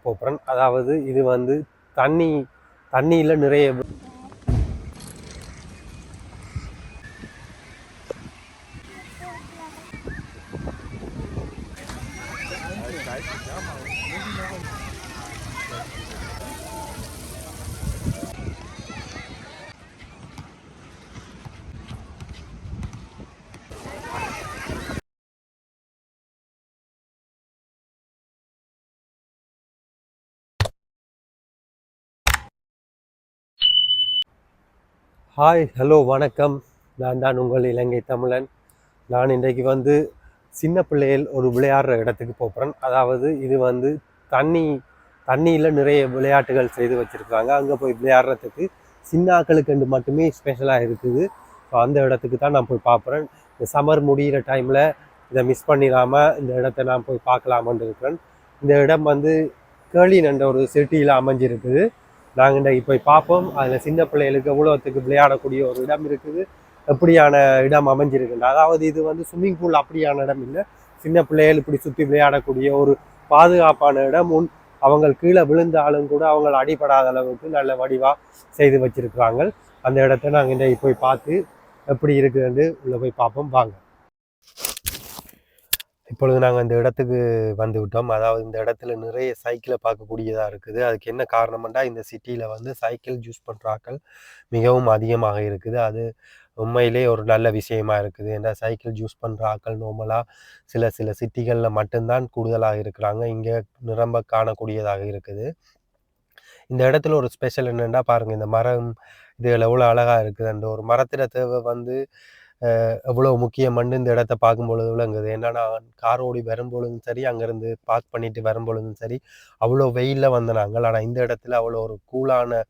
போகிறேன். அதாவது இது வந்து தண்ணியில் நிறைய ஹாய் ஹலோ வணக்கம். நான் தான் உங்கள் இலங்கை தமிழன். நான் இன்றைக்கு வந்து சின்ன பிள்ளைகள் ஒரு விளையாடுற இடத்துக்கு போகிறேன். அதாவது இது வந்து தண்ணியில் நிறைய விளையாட்டுகள் செய்து வச்சுருக்காங்க. அங்கே போய் விளையாடுறதுக்கு சின்ன ஆக்களுக்கு மட்டுமே ஸ்பெஷலாக இருக்குது. ஸோ அந்த இடத்துக்கு தான் நான் போய் பார்க்குறேன். இந்த சம்மர் முடிகிற டைமில் இதை மிஸ் பண்ணிடாமல் இந்த இடத்த நான் போய் பார்க்கலாமன்னு இருக்கிறேன். இந்த இடம் வந்து கேர்லின் என்ற ஒரு சிட்டியில் அமைஞ்சிருக்குது. நாங்கள் இன்றைக்கு போய் பார்ப்போம். அதில் சின்ன பிள்ளைகளுக்கு எவ்வளோத்துக்கு விளையாடக்கூடிய ஒரு இடம் இருக்குது, எப்படியான இடம் அமைஞ்சிருக்குண்டு. அதாவது இது வந்து ஸ்விம்மிங் பூல் அப்படியான இடம் இல்லை, சின்ன பிள்ளைகள் இப்படி சுற்றி விளையாடக்கூடிய ஒரு பாதுகாப்பான இடம். அவங்க கீழே விழுந்தாலும் கூட அவங்க அடிபடாத அளவுக்கு நல்ல வடிவாக செய்து வச்சிருக்கிறாங்க. அந்த இடத்த நாங்கள் இன்றைக்கு போய் பார்த்து எப்படி இருக்குதுன்னு உள்ளே போய் பார்ப்போம் வாங்க. இப்பொழுது நாங்கள் இந்த இடத்துக்கு வந்து விட்டோம். அதாவது இந்த இடத்துல நிறைய சைக்கிளை பார்க்கக்கூடியதாக இருக்குது. அதுக்கு என்ன காரணம்னா, இந்த சிட்டியில் வந்து சைக்கிள் யூஸ் பண்ணுற ஆட்கள் மிகவும் அதிகமாக இருக்குது. அது உண்மையிலே ஒரு நல்ல விஷயமா இருக்குது. ஏன்னா சைக்கிள் யூஸ் பண்ணுற ஆட்கள் நார்மலாக சில சிட்டிகளில் மட்டும்தான் கூடுதலாக இருக்கிறாங்க. இங்கே நிரம்ப காணக்கூடியதாக இருக்குது. இந்த இடத்துல ஒரு ஸ்பெஷல் என்னென்னா பாருங்கள், இந்த மரம் இதுகள் எவ்வளோ அழகாக இருக்குது. அந்த ஒரு மரத்திட தேவை வந்து எவ்வளோ முக்கியம்னு இந்த இடத்த பார்க்கும் பொழுது விளங்குது. ஏன்னா நான் கார் ஓடி வரும்பொழுதும் சரி, அங்கேருந்து பார்க் பண்ணிட்டு வரும்பொழுதும் சரி, அவ்வளோ வெயிலில் வந்த நாங்கள். ஆனால் இந்த இடத்துல அவ்வளோ ஒரு கூலான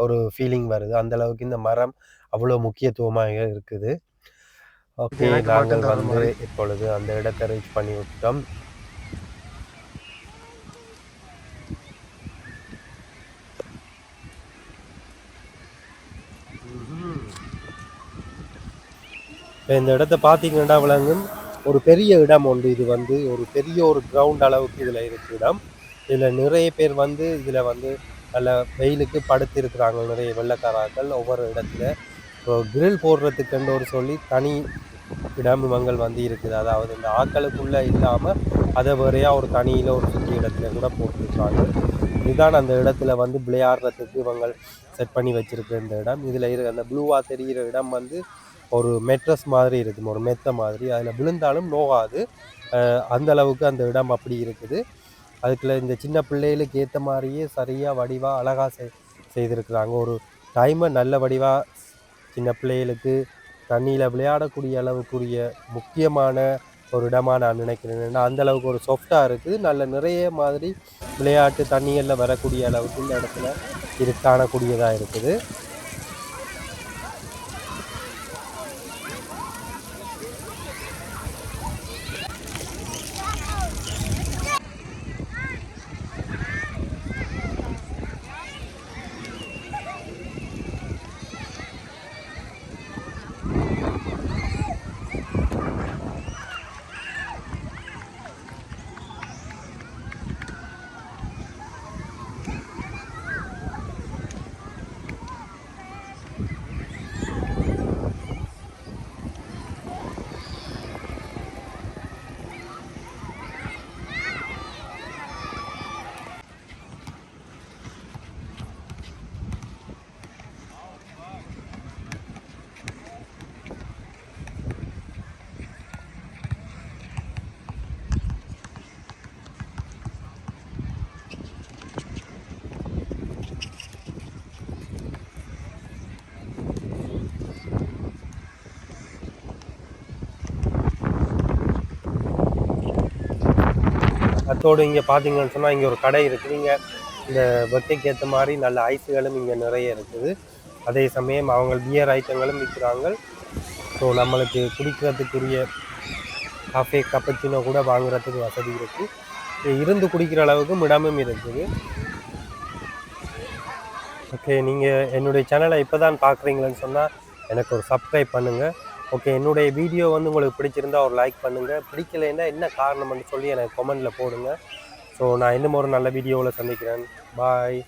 ஒரு ஃபீலிங் வருது. அந்தளவுக்கு இந்த மரம் அவ்வளோ முக்கியத்துவமாக இருக்குது. ஓகே, நாங்கள் வந்து இப்பொழுது அந்த இடத்தை ரீச் பண்ணி விட்டோம். இந்த இடத்த பார்த்தீங்கன்னா விளங்கும் ஒரு பெரிய இடம் உண்டு. இது வந்து ஒரு பெரிய ஒரு கிரவுண்ட் அளவுக்கு இதில் இருக்குது இடம். இதில் நிறைய பேர் வந்து இதில் வந்து நல்ல வெயிலுக்கு படுத்து இருக்கிறாங்க. நிறைய வெள்ளைக்காராக்கள் ஒவ்வொரு இடத்துல இப்போ கிரில் போடுறதுக்குன்னு ஒரு சொல்லி தனி இடம் இவங்கள் வந்து இருக்குது. அதாவது இந்த ஆக்களுக்குள்ளே இல்லாமல் அதை வேறையாக ஒரு தனியில் ஒரு சுற்றி இடத்துல கூட போட்டுருக்காங்க. இதுதான் அந்த இடத்துல வந்து விளையாடுறதுக்கு இவங்கள் செட் பண்ணி வச்சுருக்கு இந்த இடம். இதில் அந்த ப்ளூவாக தெரிகிற இடம் வந்து ஒரு மெட்ரஸ் மாதிரி இருக்குது, ஒரு மெத்த மாதிரி. அதில் விழுந்தாலும் நோகாது, அந்த அளவுக்கு அந்த இடம் அப்படி இருக்குது. அதுக்குள்ள இந்த சின்ன பிள்ளைகளுக்கு ஏற்ற மாதிரியே சரியாக வடிவாக அழகாக செய்திருக்கிறாங்க. ஒரு டைமை நல்ல வடிவாக சின்ன பிள்ளைகளுக்கு தண்ணியில் விளையாடக்கூடிய அளவுக்குரிய முக்கியமான ஒரு இடமாக நான் நினைக்கிறேன். ஏன்னா அந்தளவுக்கு ஒரு சாஃப்டாக இருக்குது. நல்ல நிறைய மாதிரி விளையாட்டு தண்ணிகளில் வரக்கூடிய அளவுக்கு இந்த இடத்துல காணக்கூடியதாக இருக்குது. அத்தோடு இங்கே பார்த்தீங்கன்னு சொன்னால் இங்கே ஒரு கடை இருக்குது. இங்கே இந்த பர்த்டேக்கு ஏற்ற மாதிரி நல்ல ஐஸுகளும் இங்கே நிறைய இருக்குது. அதே சமயம் அவங்க பியர் ஐட்டங்களும் விற்கிறாங்க. ஸோ நம்மளுக்கு குடிக்கிறதுக்குரிய காஃபே கப்பச்சினோ கூட வாங்குறதுக்கு வசதி இருக்குது. இருந்து குடிக்கிற அளவுக்கு இடமும் இருக்குது. ஓகே, நீங்கள் என்னுடைய சேனலை இப்போ தான் பார்க்குறீங்களேன்னு சொன்னால் எனக்கு ஒரு சப்ஸ்கிரைப் பண்ணுங்கள். ஓகே, என்னுடைய வீடியோ வந்து உங்களுக்கு பிடிச்சிருந்தா ஒரு லைக் பண்ணுங்கள். பிடிக்கலைன்னா என்ன காரணம்னு சொல்லி எனக்கு கமெண்டில் போடுங்க. ஸோ நான் இன்னும் ஒரு நல்ல வீடியோவில் சந்திக்கிறேன். பாய்.